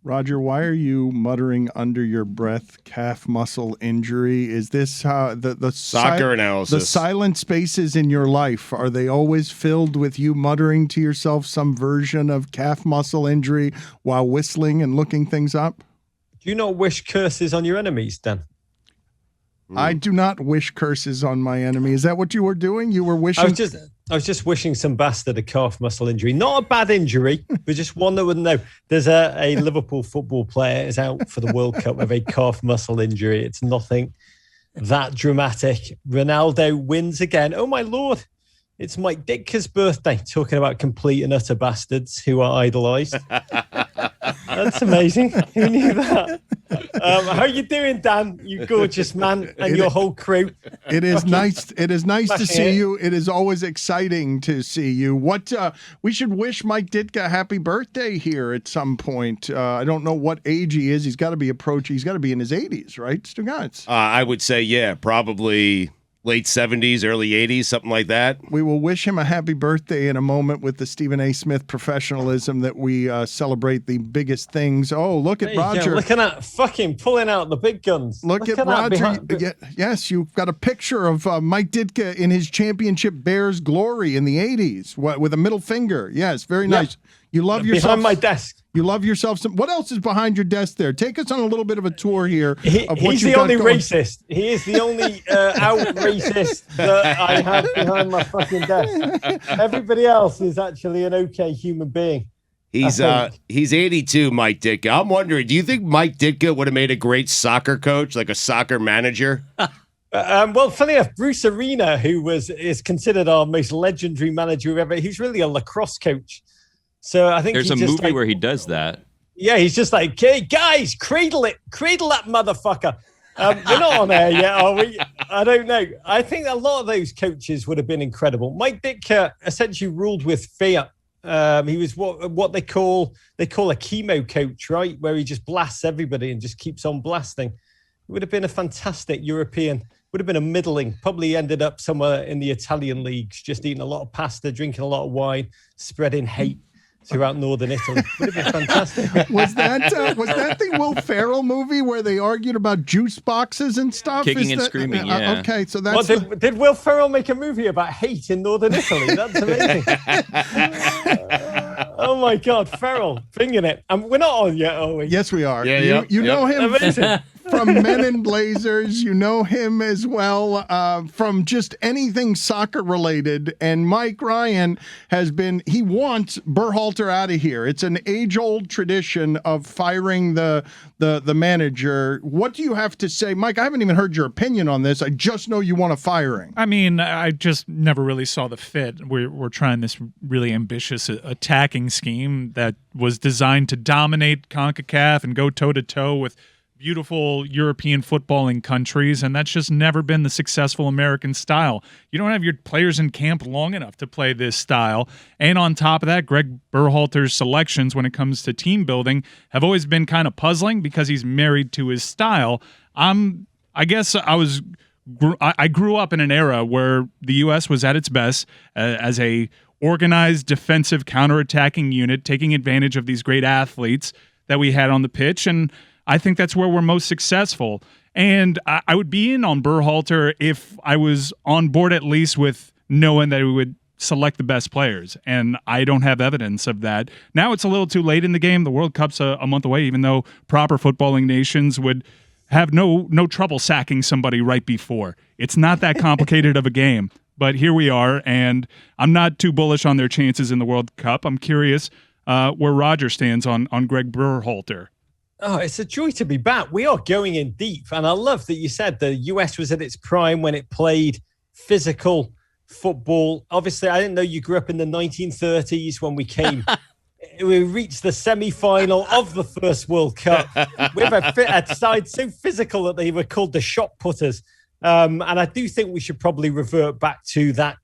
Roger, why are you muttering under your breath calf muscle injury? Is this the soccer analysis? The silent spaces in your life, are they always filled with you muttering to yourself some version of calf muscle injury while whistling and looking things up? Do you not wish curses on your enemies, Dan? I do not wish curses on my enemy. Is that what you were doing? You were wishing? I was just wishing some bastard a calf muscle injury. Not a bad injury, but just one that wouldn't know. There's a Liverpool football player is out for the World Cup with a calf muscle injury. It's nothing that dramatic. Ronaldo wins again. Oh, my Lord. It's Mike Ditka's birthday, talking about complete and utter bastards who are idolised. That's amazing. Who knew that? How you doing, Dan? You gorgeous man, and your whole crew. It is nice. It is nice to see you. It is always exciting to see you. We should wish Mike Ditka a happy birthday here at some point. I don't know what age he is. He's got to be in his 80s, right, Stugotz? I would say, yeah, probably late 70s, early 80s, something like that. We will wish him a happy birthday in a moment with the Stephen A. Smith professionalism that we celebrate the biggest things. Oh, look at Roger. Looking at fucking pulling out the big guns. Look at Roger. Yes, you've got a picture of Mike Ditka in his championship Bears glory in the 80s with a middle finger. Yes, very nice. You love yourself. Behind my desk. You love yourself some. What else is behind your desk there? Take us on a little bit of a tour here. He's the only racist. He is the only out racist that I have behind my fucking desk. Everybody else is actually an okay human being. He's 82, Mike Ditka. I'm wondering, do you think Mike Ditka would have made a great soccer coach, like a soccer manager? Well, funny enough, Bruce Arena, who is considered our most legendary manager ever, he's really a lacrosse coach. So I think there's a movie where he does that. Yeah, he's just like, hey, guys, cradle that motherfucker. We're not on air yet, are we? I don't know. I think a lot of those coaches would have been incredible. Mike Ditka essentially ruled with fear. He was what they call a chemo coach, right? Where he just blasts everybody and just keeps on blasting. It would have been a fantastic European. Would have been a middling. Probably ended up somewhere in the Italian leagues, just eating a lot of pasta, drinking a lot of wine, spreading hate throughout northern Italy. Would have been fantastic. Was that the Will Ferrell movie where they argued about juice boxes and stuff? Kicking and screaming, yeah. Okay, so that's... Did Will Ferrell make a movie about hate in northern Italy? That's amazing. Oh my God, Ferrell, bringing it. We're not on yet, are we? Yes, we are. Yeah, you know him Amazing. from Men in Blazers. You know him as well from just anything soccer related. And Mike Ryan he wants Berhalter out of here. It's an age-old tradition of firing the manager. What do you have to say, Mike? I haven't even heard your opinion on this. I just know you want a firing. I mean, I just never really saw the fit. We're trying this really ambitious attacking scheme that was designed to dominate CONCACAF and go toe-to-toe with beautiful European footballing countries, and that's just never been the successful American style. You don't have your players in camp long enough to play this style. And on top of that, Greg Berhalter's selections when it comes to team building have always been kind of puzzling because he's married to his style. I guess I grew up in an era where the U.S. was at its best as a organized defensive counterattacking unit, taking advantage of these great athletes that we had on the pitch, and I think that's where we're most successful. And I would be in on Berhalter if I was on board at least with knowing that we would select the best players. And I don't have evidence of that. Now it's a little too late in the game. The World Cup's a month away, even though proper footballing nations would have no trouble sacking somebody right before. It's not that complicated of a game. But here we are, and I'm not too bullish on their chances in the World Cup. I'm curious where Roger stands on Greg Berhalter. Oh, it's a joy to be back. We are going in deep. And I love that you said the US was at its prime when it played physical football. Obviously, I didn't know you grew up in the 1930s when we reached the semi-final of the first World Cup with a side so physical that they were called the shot putters. And I do think we should probably revert back to that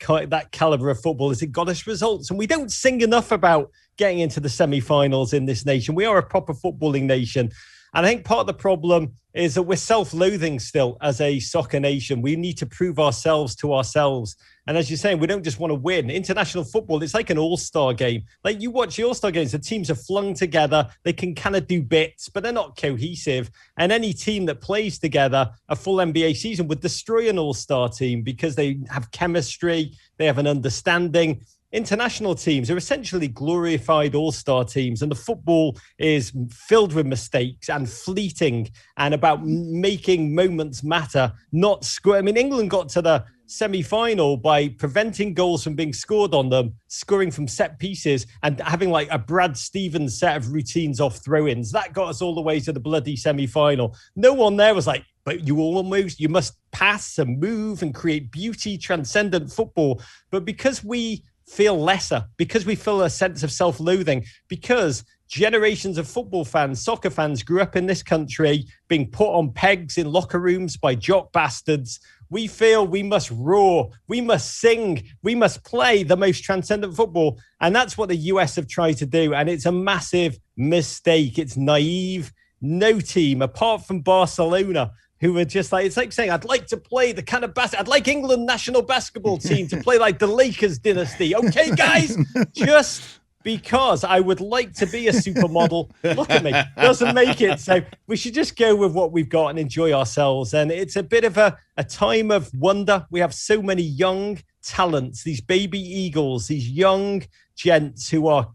caliber of football as it got us results. And we don't sing enough about getting into the semi-finals in this nation. We are a proper footballing nation. And I think part of the problem is that we're self-loathing still as a soccer nation. We need to prove ourselves to ourselves. And as you're saying, we don't just want to win. International football, it's like an all-star game. Like you watch the all-star games, the teams are flung together. They can kind of do bits, but they're not cohesive. And any team that plays together a full NBA season would destroy an all-star team because they have chemistry, they have an understanding. International teams are essentially glorified all-star teams, and the football is filled with mistakes and fleeting and about making moments matter, not score. I mean, England got to the semi-final by preventing goals from being scored on them, scoring from set pieces, and having like a Brad Stevens set of routines off throw-ins. That got us all the way to the bloody semi-final. No one there was like, but you must pass and move and create beauty, transcendent football. But because we feel lesser, because we feel a sense of self-loathing, because generations of football fans, soccer fans grew up in this country being put on pegs in locker rooms by jock bastards, we feel we must roar, we must sing, we must play the most transcendent football. And that's what the US have tried to do. And it's a massive mistake. It's naive. No team, apart from Barcelona, who were just like, it's like saying, I'd like to play the kind of I'd like England national basketball team to play like the Lakers dynasty. Okay, guys, just because I would like to be a supermodel. Look at me, doesn't make it. So we should just go with what we've got and enjoy ourselves. And it's a bit of a time of wonder. We have so many young talents, these baby eagles, these young gents who are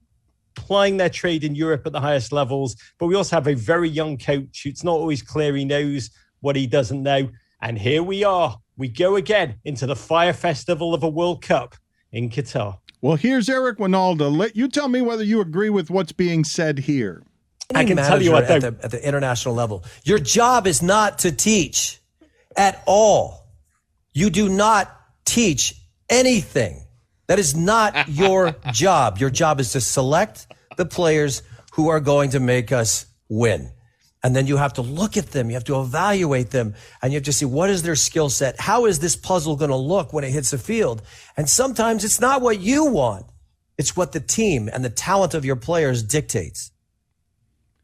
plying their trade in Europe at the highest levels. But we also have a very young coach who's not always clear he knows what he doesn't know. And here we are. We go again into the fire festival of a World Cup in Qatar. Well, here's Eric Winalda. Let you tell me whether you agree with what's being said here. I can tell you what, at the international level, your job is not to teach at all. You do not teach anything. That is not your job. Your job is to select the players who are going to make us win. And then you have to look at them, you have to evaluate them, and you have to see what is their skill set? How is this puzzle going to look when it hits the field? And sometimes it's not what you want. It's what the team and the talent of your players dictates.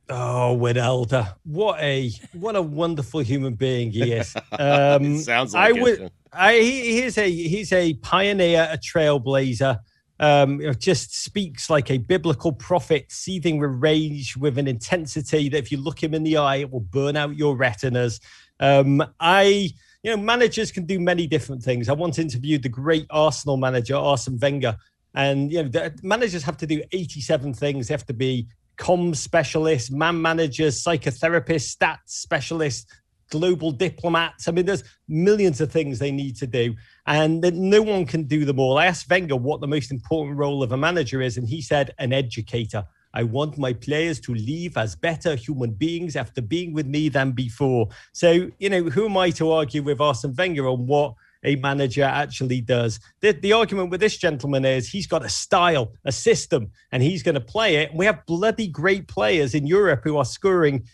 Oh, Winalda, what a wonderful human being he is. It sounds like He's a pioneer, a trailblazer. Just speaks like a biblical prophet, seething with rage, with an intensity that if you look him in the eye, it will burn out your retinas. Managers can do many different things. I once interviewed the great Arsenal manager, Arsene Wenger, and the managers have to do 87 things. They have to be comms specialists, man managers, psychotherapists, stats specialists, global diplomats. I mean, there's millions of things they need to do, and no one can do them all. I asked Wenger what the most important role of a manager is, and he said, an educator. I want my players to leave as better human beings after being with me than before. So, who am I to argue with Arsene Wenger on what a manager actually does? The argument with this gentleman is he's got a style, a system, and he's going to play it. And we have bloody great players in Europe who are scoring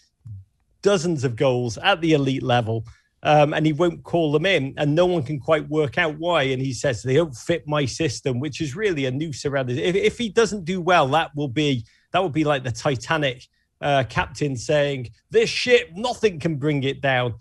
dozens of goals at the elite level, and he won't call them in, and no one can quite work out why. And he says they don't fit my system, which is really a noose around it. If he doesn't do well, that will be like the Titanic captain saying, "This ship, nothing can bring it down."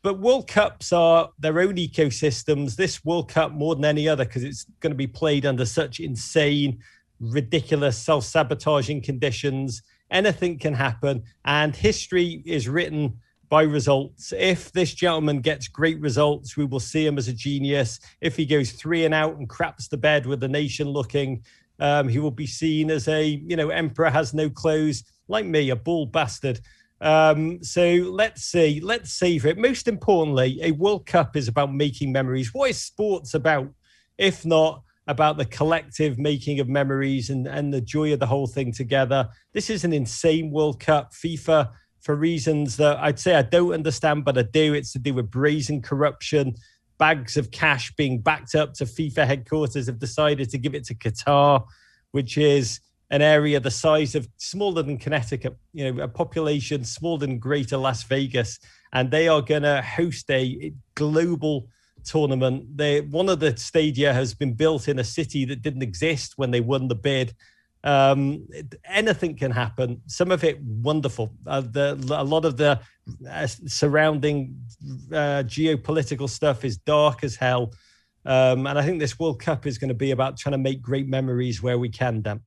But World Cups are their own ecosystems. This World Cup, more than any other, because it's going to be played under such insane, ridiculous, self-sabotaging conditions. Anything can happen, and history is written by results. If this gentleman gets great results, we will see him as a genius. If he goes 3 and out and craps the bed with the nation looking, he will be seen as a, emperor has no clothes, like me, a bald bastard. So let's see, let's savor it. Most importantly, a World Cup is about making memories. What is sports about, if not about the collective making of memories and the joy of the whole thing together? This is an insane World Cup. FIFA, for reasons that I'd say I don't understand, but I do. It's to do with brazen corruption. Bags of cash being backed up to FIFA headquarters have decided to give it to Qatar, which is an area the size of smaller than Connecticut, a population smaller than Greater Las Vegas. And they are going to host a global tournament. One of the stadia has been built in a city that didn't exist when they won the bid. Anything can happen. Some of it wonderful. A lot of the surrounding geopolitical stuff is dark as hell. And I think this World Cup is going to be about trying to make great memories where we can, Dan.